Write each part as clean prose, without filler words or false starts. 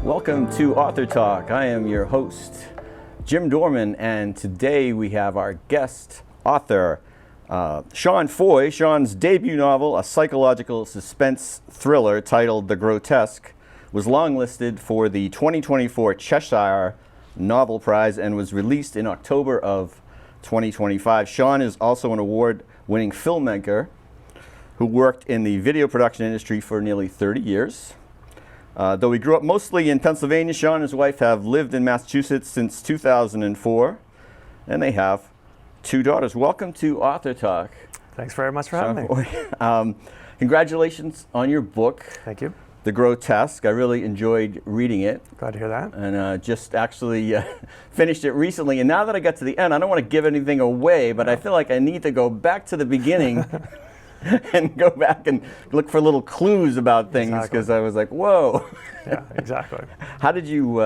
Welcome to Author Talk. I am your host, Jim Dorman, and today we have our guest author, Sean Foy. Sean's debut novel, a psychological suspense thriller titled The Grotesque, was longlisted for the 2024 Cheshire Novel Prize and was released in October of 2025. Sean is also an award-winning filmmaker who worked in the video production industry for nearly 30 years. Though he grew up mostly in Pennsylvania, Sean and his wife have lived in Massachusetts since 2004, and they have 2 daughters. Welcome to Author Talk. Thanks very much for having me. Congratulations on your book. Thank you. The Grotesque. I really enjoyed reading it. Glad to hear that. And just actually finished it recently. And now that I got to the end, I don't want to give anything away, but I feel like I need to go back to the beginning and go back and look for little clues about things, because I was like, whoa. Yeah, exactly. How did you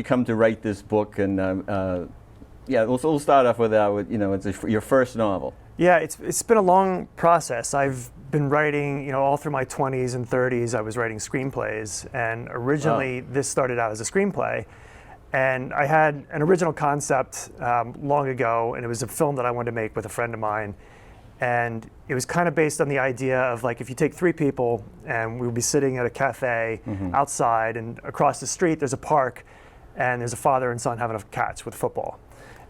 come to write this book? And yeah, we'll start off with it's your first novel. Yeah, it's been a long process. I've been writing, all through my 20s and 30s. I was writing screenplays, and originally this started out as a screenplay. And I had an original concept long ago, and it was a film that I wanted to make with a friend of mine. And it was kind of based on the idea of, like, if you take 3 people and we would be sitting at a cafe outside, and across the street there's a park, and there's a father and son having a catch with football.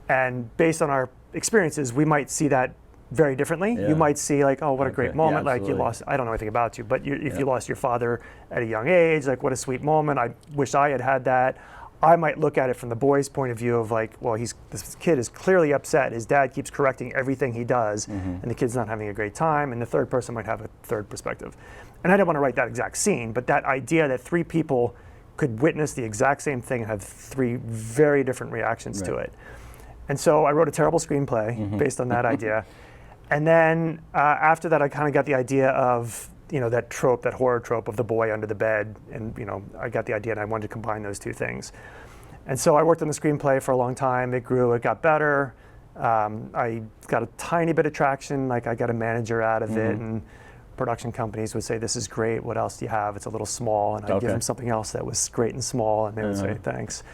And based on our experiences, we might see that very differently. Yeah. You might see, like, oh, what a great moment, like you lost, I don't know anything about you, but if you lost your father at a young age, like, what a sweet moment, I wish I had had that. I might look at it from the boy's point of view of, like, well, this kid is clearly upset. His dad keeps correcting everything he does, and the kid's not having a great time. And the third person might have a third perspective. And I didn't want to write that exact scene, but that idea that 3 people could witness the exact same thing and have 3 very different reactions to it. And so I wrote a terrible screenplay based on that idea. And then after that, I kind of got the idea of, that trope, that horror trope of the boy under the bed. And, I got the idea, and I wanted to combine those 2 things. And so I worked on the screenplay for a long time. It grew, it got better. I got a tiny bit of traction, like I got a manager out of it, and production companies would say, this is great, what else do you have? It's a little small. And I'd give them something else that was great and small, and they would say, thanks.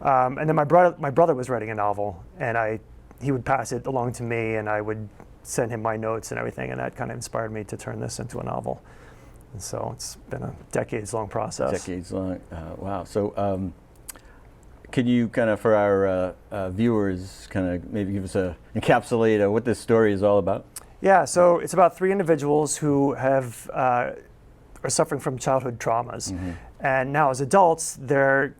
And then my brother was writing a novel, and he would pass it along to me, and I would send him my notes and everything, and that kind of inspired me to turn this into a novel. And so it's been a decades-long process. Decades-long, wow. So can you kind of, for our viewers, kind of maybe give us encapsulate what this story is all about? Yeah, so it's about 3 individuals who are suffering from childhood traumas. And now as adults, they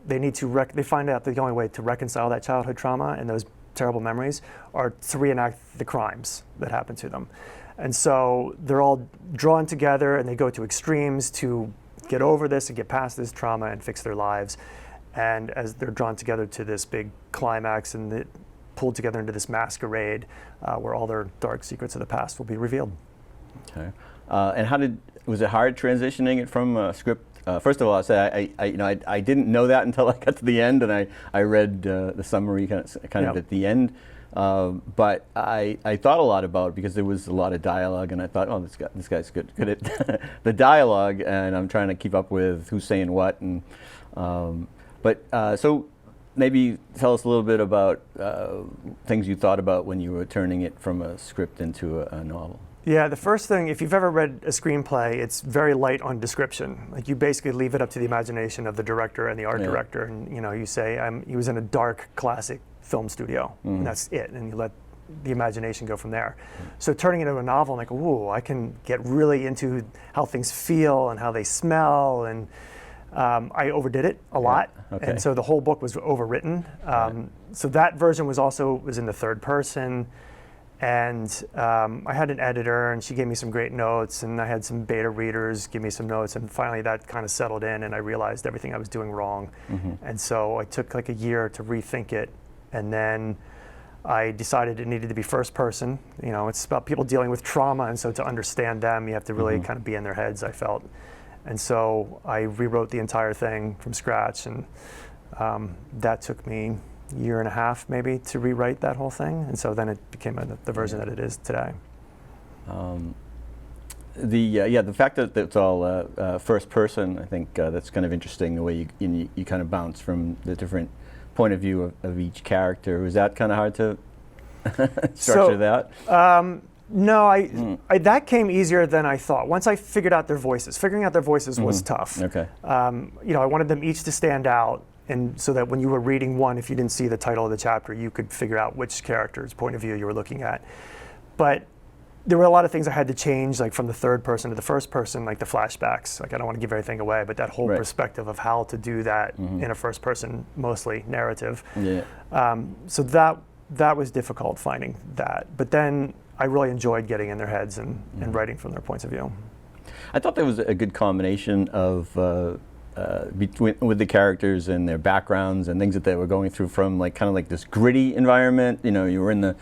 need to they find out the only way to reconcile that childhood trauma and those terrible memories are to reenact the crimes that happened to them. And so they're all drawn together, and they go to extremes to get over this and get past this trauma and fix their lives. And as they're drawn together to this big climax and pulled together into this masquerade where all their dark secrets of the past will be revealed. Okay. And was it hard transitioning it from a script? First of all, I didn't know that until I got to the end, and I read the summary kind of at the end. But I thought a lot about it because there was a lot of dialogue, and I thought, oh, this guy's good at the dialogue, and I'm trying to keep up with who's saying what. And so maybe tell us a little bit about things you thought about when you were turning it from a script into a novel. Yeah, the first thing, if you've ever read a screenplay, it's very light on description. Like, you basically leave it up to the imagination of the director and the art director, and you say, he was in a dark, classic film studio, and that's it, and you let the imagination go from there. So turning it into a novel, I'm like, ooh, I can get really into how things feel and how they smell, and I overdid it a lot, and so the whole book was overwritten. So that version was in the third person. And I had an editor, and she gave me some great notes, and I had some beta readers give me some notes, and finally that kind of settled in, and I realized everything I was doing wrong. And so I took like a year to rethink it, and then I decided it needed to be first person. It's about people dealing with trauma, and so to understand them, you have to really kind of be in their heads, I felt. And so I rewrote the entire thing from scratch, and that took me year and a half maybe to rewrite that whole thing, and so then it became the version that it is today. the fact that it's all first person, I think that's kind of interesting. The way you kind of bounce from the different point of view of each character. Was that kind of hard to structure that? No, that came easier than I thought. Once I figured out their voices, figuring out their voices was tough. Okay. I wanted them each to stand out, and so that when you were reading one, if you didn't see the title of the chapter, you could figure out which character's point of view you were looking at. But there were a lot of things I had to change, like from the third person to the first person, like the flashbacks. Like I don't want to give everything away, but that whole perspective of how to do that in a first person, mostly narrative. Yeah. So that was difficult finding that. But then I really enjoyed getting in their heads and writing from their points of view. I thought there was a good combination of with the characters and their backgrounds and things that they were going through, from like kind of like this gritty environment. You were in the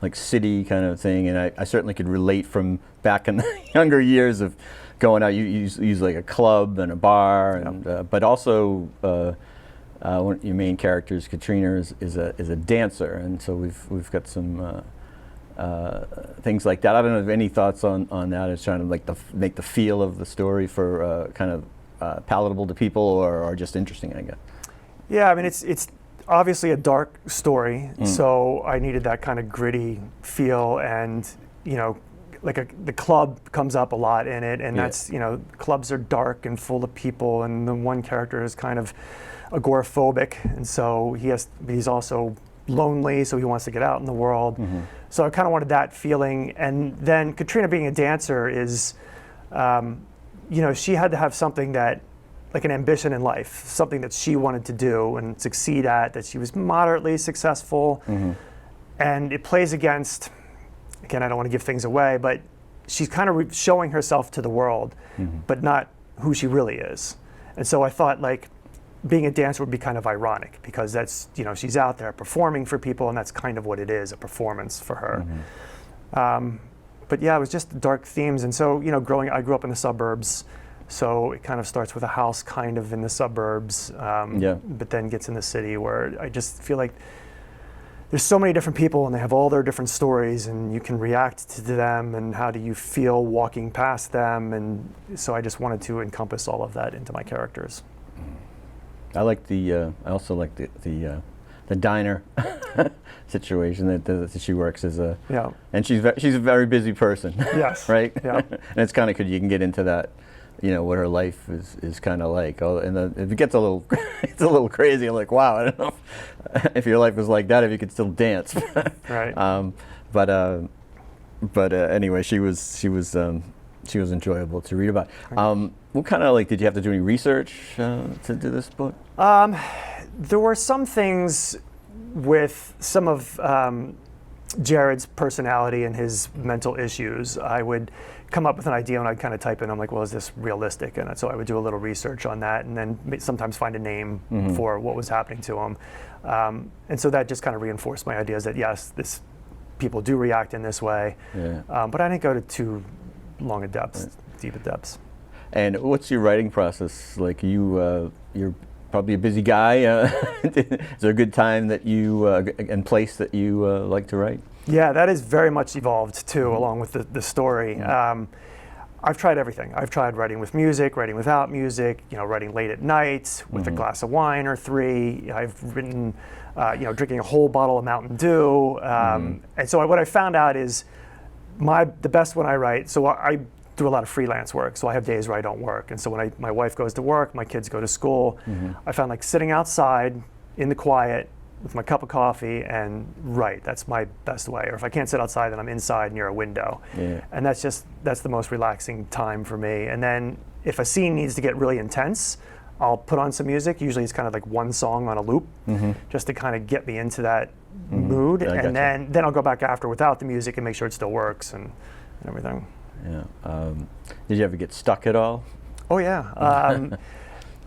like city kind of thing, and I certainly could relate from back in the younger years of going out. You use like a club and a bar, and but also one of your main characters, Katrina, is a dancer, and so we've got some things like that. I don't know if any thoughts on that. It's trying to like make the feel of the story for kind of palatable to people, or just interesting, I guess. Yeah, I mean it's obviously a dark story, so I needed that kind of gritty feel, and like the club comes up a lot in it, and that's clubs are dark and full of people, and the one character is kind of agoraphobic, and so he's also lonely, so he wants to get out in the world. So I kind of wanted that feeling, and then Katrina being a dancer is, she had to have something that, like an ambition in life, something that she wanted to do and succeed at, that she was moderately successful. And it plays against, again, I don't want to give things away, but she's kind of showing herself to the world, but not who she really is. And so I thought like being a dancer would be kind of ironic, because that's, she's out there performing for people, and that's kind of what it is, a performance for her. But yeah, it was just dark themes. And so, I grew up in the suburbs, so it kind of starts with a house kind of in the suburbs, but then gets in the city, where I just feel like there's so many different people, and they have all their different stories, and you can react to them, and how do you feel walking past them, and so I just wanted to encompass all of that into my characters. I also like the diner situation that she works as a, and she's a very busy person. Yes. Right. Yeah. And it's kind of good. You can get into that, what her life is kind of like. Oh, and if it gets a little crazy, I'm like, wow, I don't know if your life was like that, if you could still dance. Right. But anyway, she was enjoyable to read about. What kind of did you have to do any research to do this book? There were some things with some of Jared's personality and his mental issues. I would come up with an idea, and I'd kind of type in, I'm like, well, is this realistic? And so I would do a little research on that, and then sometimes find a name for what was happening to him. And so that just kind of reinforced my ideas that yes, people do react in this way. Yeah. But I didn't go to too long a depths, deep depths. And what's your writing process like? You're probably a busy guy. Is there a good time that you and place that you like to write? Yeah, that is very much evolved too, along with the story. I've tried everything. I've tried writing with music, writing without music, writing late at night with a glass of wine or three. I've written, drinking a whole bottle of Mountain Dew. And so what I found out is the best when I write, so I do a lot of freelance work, so I have days where I don't work. And so when my wife goes to work, my kids go to school, I found like sitting outside in the quiet with my cup of coffee and write. That's my best way. Or if I can't sit outside, then I'm inside near a window. Yeah. And that's the most relaxing time for me. And then if a scene needs to get really intense, I'll put on some music. Usually it's kind of like one song on a loop, just to kind of get me into that mood. And then I'll go back after without the music and make sure it still works and everything. Yeah. Did you ever get stuck at all? Oh yeah.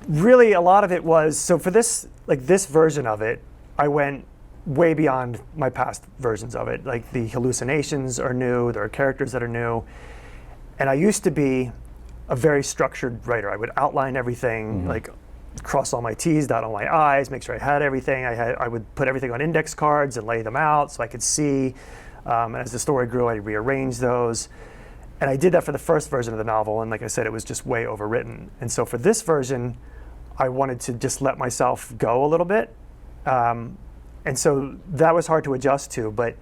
Really, a lot of it was, so for this version of it, I went way beyond my past versions of it. Like the hallucinations are new, there are characters that are new. And I used to be a very structured writer. I would outline everything, like cross all my T's, dot all my I's, make sure I had everything. I would put everything on index cards and lay them out so I could see. And as the story grew, I rearranged those. And I did that for the first version of the novel, and like I said, it was just way overwritten. And so for this version, I wanted to just let myself go a little bit. And so that was hard to adjust to, but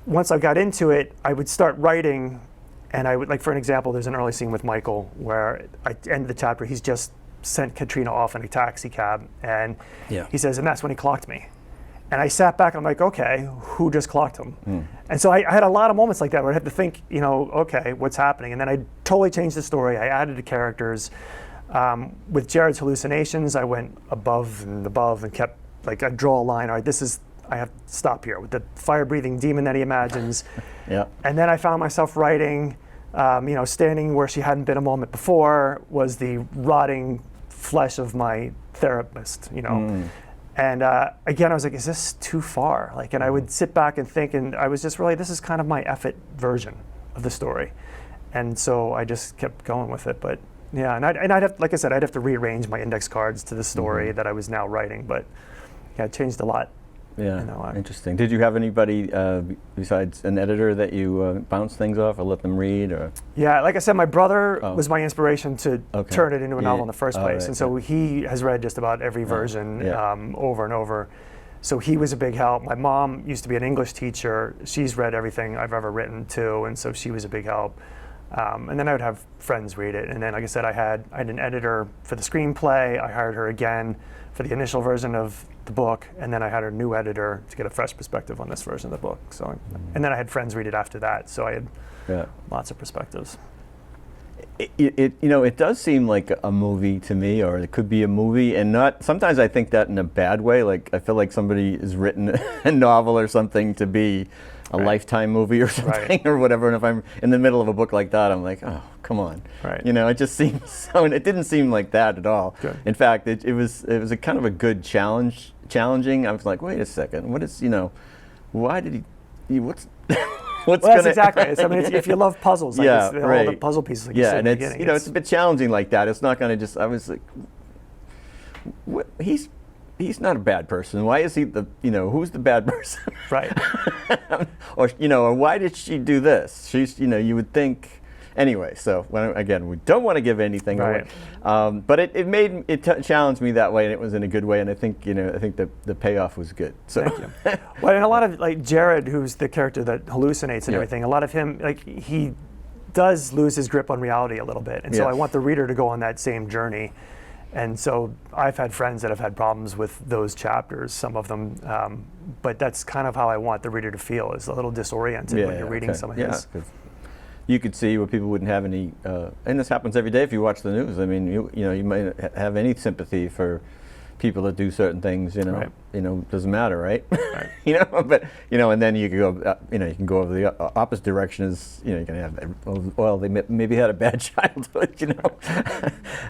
once I got into it, I would start writing, and I would, like for an example, there's an early scene with Michael where I end the chapter, he's just sent Katrina off in a taxi cab, and he says, and that's when he clocked me. And I sat back and I'm like, okay, who just clocked him? And so I had a lot of moments like that where I had to think, okay, what's happening? And then I totally changed the story. I added the characters. With Jared's hallucinations, I went above and kept, like, I'd draw a line, all right, I have to stop here with the fire-breathing demon that he imagines. And then I found myself writing, standing where she hadn't been a moment before was the rotting flesh of my therapist, And again, I was like, is this too far? Like, and I would sit back and think, and I was just really, this is kind of my effort version of the story. And so I just kept going with it. But yeah, and I'd have, like I said, I'd have to rearrange my index cards to the story that I was now writing. But yeah, it changed a lot. Yeah, interesting. Did you have anybody besides an editor that you bounce things off or let them read? Or? Yeah, like I said, my brother was my inspiration to turn it into a novel in the first place. Right, and so he has read just about every version over and over. So he was a big help. My mom used to be an English teacher. She's read everything I've ever written too, and so she was a big help. And then I would have friends read it. And then, like I said, I had an editor for the screenplay. I hired her again for the initial version of the book, and then I had a new editor to get a fresh perspective on this version of the book. So, and then I had friends read it after that, so I had lots of perspectives. It does seem like a movie to me, or it could be a movie, and not. Sometimes I think that in a bad way. Like I feel like somebody has written a novel or something to be a Lifetime movie or something or whatever. And if I'm in the middle of a book like that, I'm like, oh, come on. It just seems so. And it didn't seem like that at all. Good. In fact, it was a kind of a good challenging. I was like, wait a second, what is why did he? What's that's exactly it. I mean, if you love puzzles, like all the puzzle pieces. Like and it's it's a bit challenging like that. It's not going to just. I was like, he's not a bad person. Why is he who's the bad person? Right. or why did she do this? She's you would think. Anyway, so again, we don't want to give anything away, but it challenged me that way, and it was in a good way. And I think the payoff was good. So. Thank you. Well, and a lot of like Jared, who's the character that hallucinates and everything. A lot of him, like he does lose his grip on reality a little bit, and so I want the reader to go on that same journey. And so I've had friends that have had problems with those chapters, some of them, but that's kind of how I want the reader to feel, is a little disoriented when you're reading some of his. You could see where people wouldn't have any, and this happens every day if you watch the news. I mean, you might have any sympathy for people that do certain things. Doesn't matter, right? But and then you can go, you can go over the opposite direction. Is you can have, well, they maybe had a bad childhood.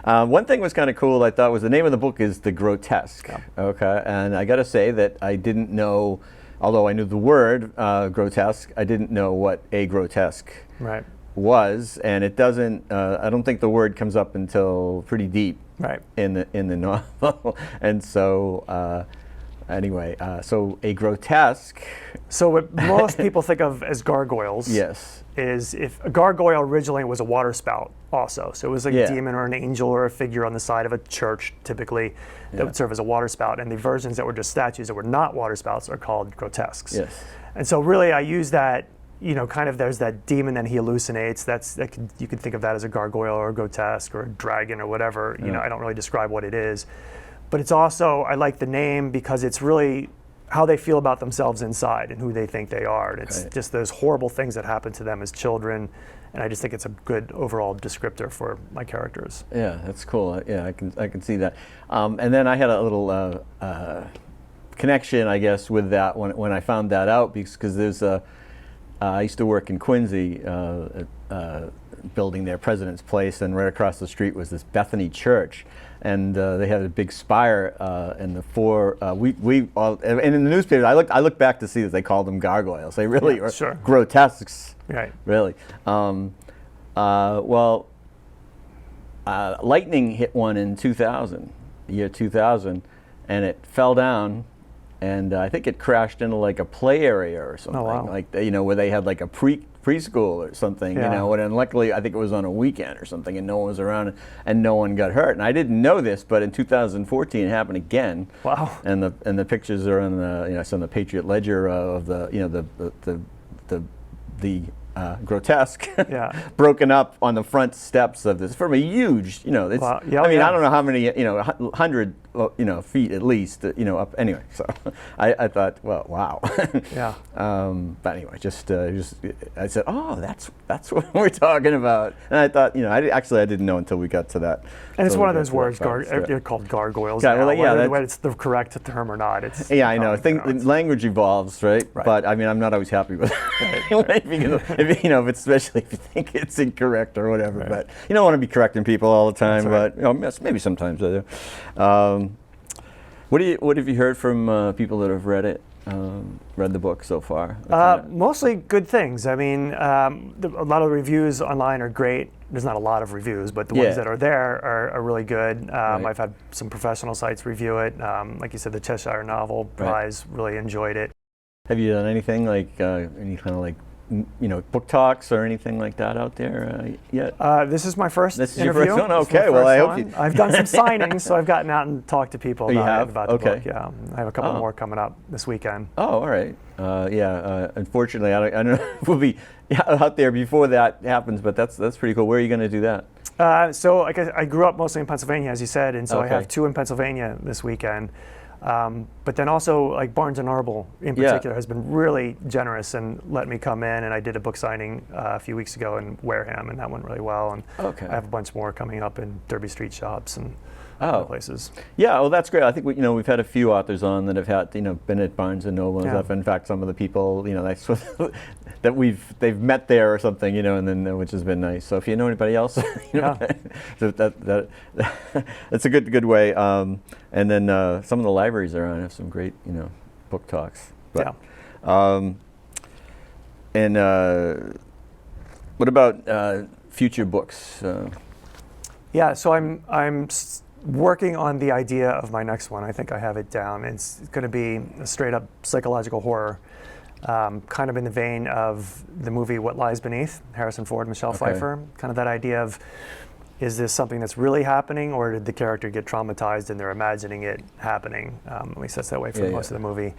One thing was kind of cool. I thought was the name of the book is The Grotesque. Okay, and I got to say that I didn't know. Although I knew the word grotesque, I didn't know what a grotesque was, and it doesn't. I don't think the word comes up until pretty deep in the novel. And so, anyway, so a grotesque. So what most people think of as gargoyles, is if a gargoyle originally was a water spout, also. So it was like a demon or an angel or a figure on the side of a church, typically, that would serve as a water spout. And the versions that were just statues that were not water spouts are called grotesques. And so really I use that, kind of there's that demon that he hallucinates. You could think of that as a gargoyle or a grotesque or a dragon or whatever. I don't really describe what it is. But it's also, I like the name because it's really how they feel about themselves inside and who they think they are. And it's just those horrible things that happen to them as children. And I just think it's a good overall descriptor for my characters. Yeah, that's cool. Yeah, I can see that. And then I had a little connection, I guess, with that when I found that out, because there's I used to work in Quincy, building their President's Place, and right across the street was this Bethany Church. And they had a big spire, and the four we all, and in the newspapers I look back to see that they called them gargoyles. They really are grotesques, really. Lightning hit one in 2000, the year 2000, and it fell down, and I think it crashed into like a play area or something, like where they had like a preschool or something, Yeah. you know, and luckily I think it was on a weekend or something, and no one was around, and no one got hurt. And I didn't know this, but in 2014 it happened again. Wow. And the pictures are on the, you know, it's on the Patriot Ledger of the, you know, the grotesque, Yeah. broken up on the front steps of this from a huge, you know, it's, Wow. Yeah, I mean, yeah. I don't know how many, you know, 100, you know, feet at least, you know, up. Anyway, so I thought, well, wow. Yeah. But anyway, just I said, oh, that's what we're talking about. And I thought, you know, I didn't know until we got to that. And it's so one of we got those to that words, part, they're called gargoyles Yeah, now. well, yeah, whether it's the correct term or not. It's Yeah, I know. Language evolves, right? Right. But I mean, I'm not always happy with it. If, you know, especially if you think it's incorrect or whatever. Right. But you don't want to be correcting people all the time. That's right. But you know, maybe sometimes I do. What have you heard from people that have read it? Read the book so far? Mostly good things. I mean, a lot of the reviews online are great. There's not a lot of reviews, but the ones that are there are really good. Right. I've had some professional sites review it. Like you said, the Cheshire Novel Prize really enjoyed it. Have you done anything like any kind of like, you know, book talks or anything like that out there yet? This is my first This is interview. your first one? This is my Okay, well, first I hope one. you... I've done some signings, so I've gotten out and talked to people Oh, you about, have? about the Okay. book. Yeah, I have a couple more coming up this weekend. Oh, all right. Unfortunately, I don't know if we'll be out there before that happens, but that's pretty cool. Where are you going to do that? So like I grew up mostly in Pennsylvania, as you said, and so I Okay. have 2 in Pennsylvania this weekend. But then also like Barnes and Noble in particular has been really generous and let me come in, and I did a book signing a few weeks ago in Wareham, and that went really well. And Okay. I have a bunch more coming up in Derby Street shops and other places. Yeah, well, that's great. I think we've had a few authors on that have had, you know, been at Barnes and Noble and Yeah. stuff. In fact, some of the people, you know, that's that they've met there or something, you know, and then which has been nice. So if you know anybody else, you know, so that's a good way. And then some of the libraries around have some great, you know, book talks. But, and what about future books? Yeah, so I'm working on the idea of my next one. I think I have it down. It's going to be a straight up psychological horror, kind of in the vein of the movie What Lies Beneath, Harrison Ford, Michelle Pfeiffer. Kind of that idea of, is this something that's really happening, or did the character get traumatized and they're imagining it happening? At least that's that way for most of the movie.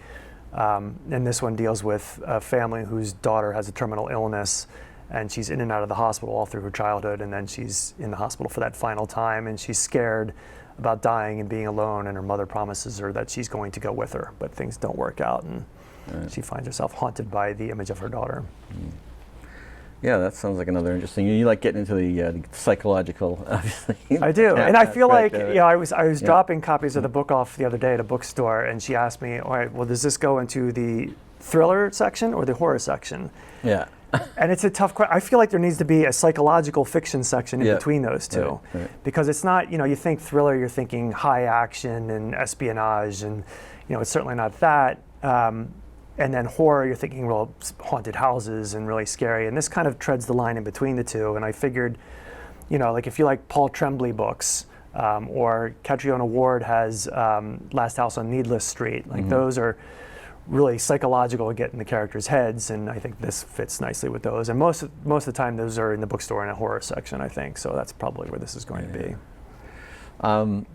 And this one deals with a family whose daughter has a terminal illness, and she's in and out of the hospital all through her childhood, and then she's in the hospital for that final time, and she's scared about dying and being alone, and her mother promises her that she's going to go with her, but things don't work out, and she finds herself haunted by the image of her daughter. Yeah, that sounds like another interesting. You like getting into the psychological, obviously. I do, and I feel like I was Yeah. dropping copies of the book off the other day at a bookstore, and she asked me, "All right, well, does this go into the thriller section or the horror section?" Yeah. And it's a tough question. I feel like there needs to be a psychological fiction section in between those two. Right. Because it's not, you know, you think thriller, you're thinking high action and espionage, and, you know, it's certainly not that. And then horror, you're thinking, well, haunted houses and really scary. And this kind of treads the line in between the two. And I figured, you know, like if you like Paul Tremblay books, or Catriona Ward has Last House on Needless Street, like those are really psychological to get in the characters' heads, and I think this fits nicely with those. And most of the time, those are in the bookstore in a horror section, I think. So that's probably where this is going to be.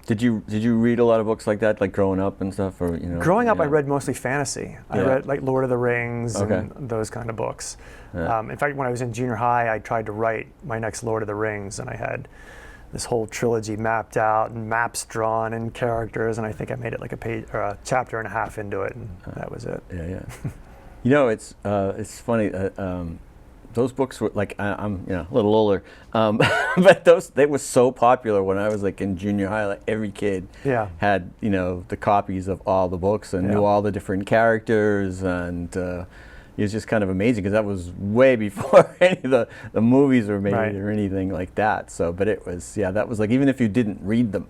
Did you read a lot of books like that, like growing up and stuff, or you know? Growing up, I read mostly fantasy. I read like Lord of the Rings and those kind of books. In fact, when I was in junior high, I tried to write my next Lord of the Rings, and I had this whole trilogy mapped out and maps drawn and characters, and I think I made it like a page or a chapter and a half into it, and that was it. Yeah. You know, it's funny. Those books were like I'm a little older, but they were so popular when I was like in junior high. Like every kid had the copies of all the books and knew all the different characters, and it was just kind of amazing because that was way before any of the movies were made or anything like that. So, but it was that was like, even if you didn't read them,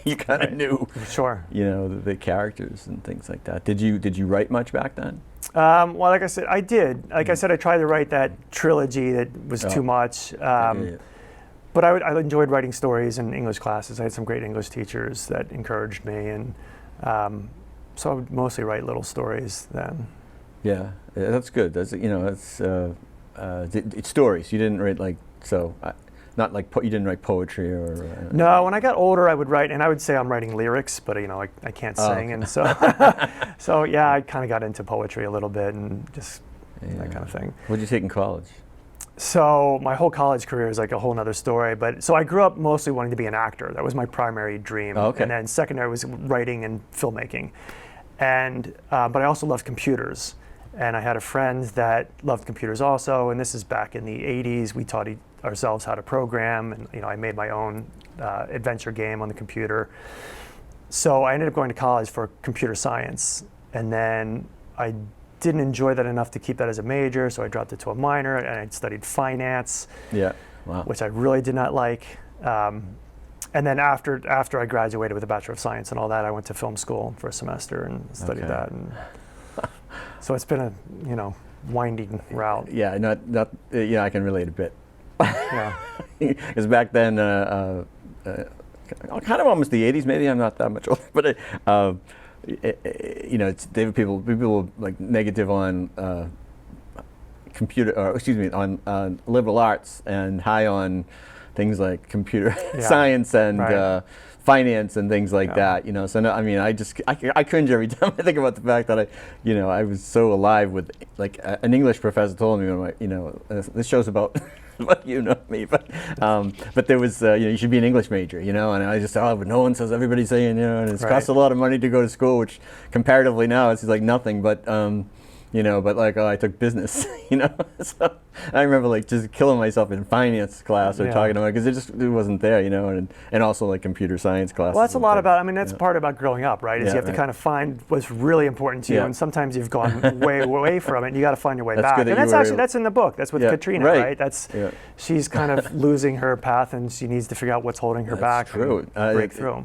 you kind of knew the characters and things like that. Did you write much back then? Well, like I said, I did. Like I said, I tried to write that trilogy that was too much. But I enjoyed writing stories in English classes. I had some great English teachers that encouraged me, and so I would mostly write little stories then. Yeah, that's good. That's it's it's stories. You didn't write like not like you didn't write poetry or. No, when I got older, I would write, and I would say I'm writing lyrics, but I can't sing, okay. and so so yeah, I kind of got into poetry a little bit and just that kind of thing. What did you take in college? So my whole college career is like a whole nother story. But so I grew up mostly wanting to be an actor. That was my primary dream. Oh, okay. And then secondary was writing and filmmaking, and but I also loved computers. And I had a friend that loved computers also, and this is back in the 80s. We taught ourselves how to program, and I made my own adventure game on the computer. So I ended up going to college for computer science, and then I didn't enjoy that enough to keep that as a major, so I dropped it to a minor, and I studied finance, which I really did not like. And then after I graduated with a Bachelor of Science and all that, I went to film school for a semester and studied that. And so it's been a winding route. Yeah, I can relate a bit. Yeah, because back then, kind of almost the 80s. Maybe I'm not that much older, but people were like negative on on liberal arts and high on things like computer science and finance and things like that, So no, I mean, I cringe every time I think about the fact that I was so alive with like an English professor told me, this show's about what me, but there was you should be an English major, and I just thought, but no one says, everybody's saying, and it costs a lot of money to go to school, which comparatively now it's like nothing, but but like, I took business, So I remember like just killing myself in finance class or talking about it because it wasn't there, and also like computer science class. Well, that's a lot about, that's part about growing up, right? Is you have to kind of find what's really important to you, and sometimes you've gone way away from it, and you got to find your way back. And that's in the book. That's with Katrina, right? She's kind of losing her path, and she needs to figure out what's holding her back. True. And break through.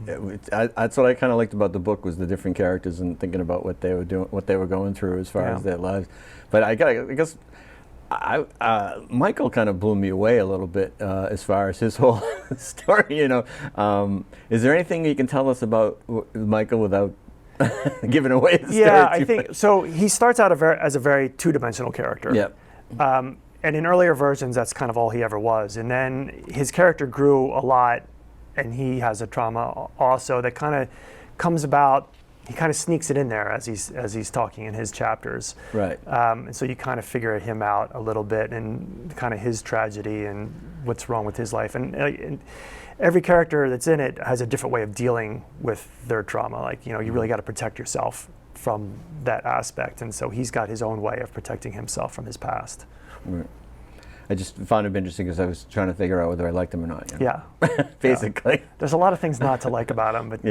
That's what I kind of liked about the book, was the different characters and thinking about what they were doing, what they were going through as far as their lives. But I guess Michael kind of blew me away a little bit as far as his whole story. Is there anything you can tell us about Michael without giving away the story? Yeah, I think so. He starts out as a very two-dimensional character. Yep. And in earlier versions, that's kind of all he ever was. And then his character grew a lot, and he has a trauma also that kind of comes about. He kind of sneaks it in there as he's talking in his chapters. Right. And so you kind of figure him out a little bit, and kind of his tragedy and what's wrong with his life. And every character that's in it has a different way of dealing with their trauma. Like, you really got to protect yourself from that aspect. And so he's got his own way of protecting himself from his past. Right. I just found him interesting because I was trying to figure out whether I liked him or not. Yeah. Basically. There's a lot of things not to like about him, but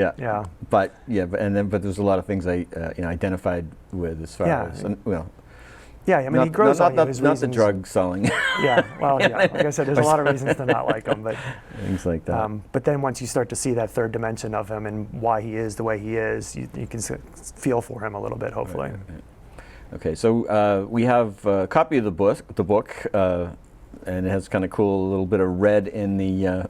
But there's a lot of things I identified with as far as he grows on you. His not reasons. the drug selling. Like I said, there's a lot of reasons to not like him, but things like that. But then once you start to see that third dimension of him and why he is the way he is, you can feel for him a little bit, hopefully. Right. Okay, so we have a copy of the book, and it has kind of cool little bit of red in the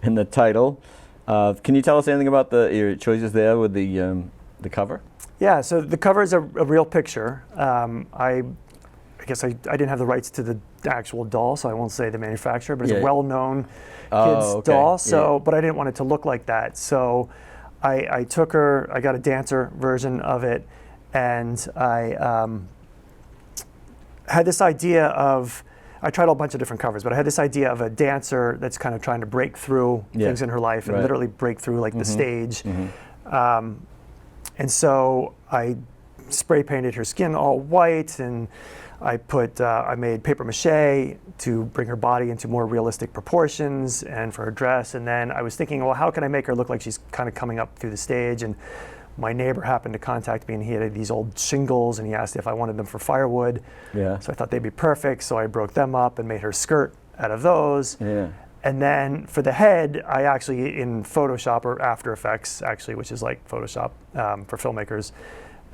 in the title. Can you tell us anything about your choices there with the cover? Yeah, so the cover is a real picture. I guess I didn't have the rights to the actual doll, so I won't say the manufacturer, but it's a well-known kids doll. So, but I didn't want it to look like that. So I took her. I got a dancer version of it, and I had this idea of. I tried a bunch of different covers, but I had this idea of a dancer that's kind of trying to break through things in her life and literally break through like the stage. And so I spray painted her skin all white, and I made paper mache to bring her body into more realistic proportions and for her dress. And then I was thinking, well, how can I make her look like she's kind of coming up through the stage? And my neighbor happened to contact me, and he had these old shingles, and he asked if I wanted them for firewood. Yeah. So I thought they'd be perfect, so I broke them up and made her skirt out of those. Yeah. And then for the head, I actually, in Photoshop or After Effects, actually, which is like Photoshop for filmmakers,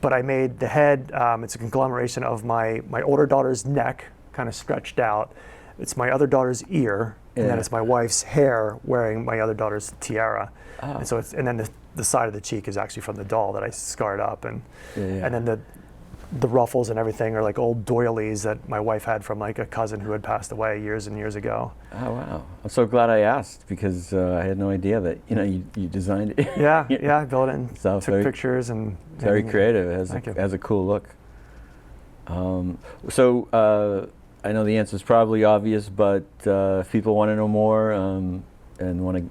but I made the head, it's a conglomeration of my older daughter's neck, kind of stretched out. It's my other daughter's ear, and then it's my wife's hair wearing my other daughter's tiara. Oh. And so the side of the cheek is actually from the doll that I scarred up, and then the ruffles and everything are like old doilies that my wife had from like a cousin who had passed away years and years ago. Oh wow! I'm so glad I asked because I had no idea that you designed it. Yeah, I built it and So took pictures and very creative. It has a cool look. So I know the answer is probably obvious, but if people want to know more and want to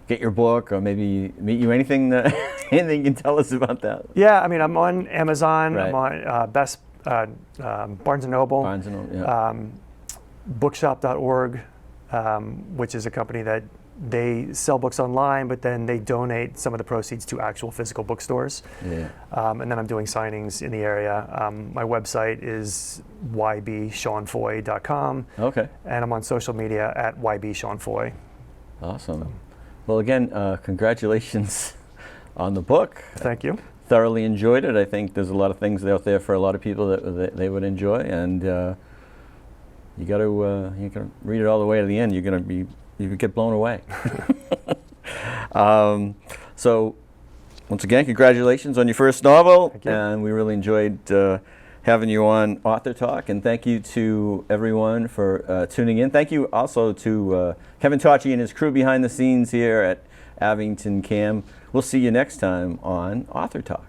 get your book or maybe meet you, anything anything you can tell us about that? Yeah, I mean, I'm on Amazon. Right. I'm on Barnes & Noble. Barnes and Noble, yeah. Bookshop.org, which is a company that they sell books online, but then they donate some of the proceeds to actual physical bookstores. Yeah. And then I'm doing signings in the area. My website is ybseanfoy.com. Okay. And I'm on social media at ybseanfoy. Awesome. Well, again, congratulations on the book. Thank you. Thoroughly enjoyed it. I think there's a lot of things out there for a lot of people that they would enjoy, and you got to read it all the way to the end. You could get blown away. So, once again, congratulations on your first novel. Thank you. And we really enjoyed having you on Author Talk. And thank you to everyone for tuning in. Thank you also to Kevin Tocci and his crew behind the scenes here at Abington Cam. We'll see you next time on Author Talk.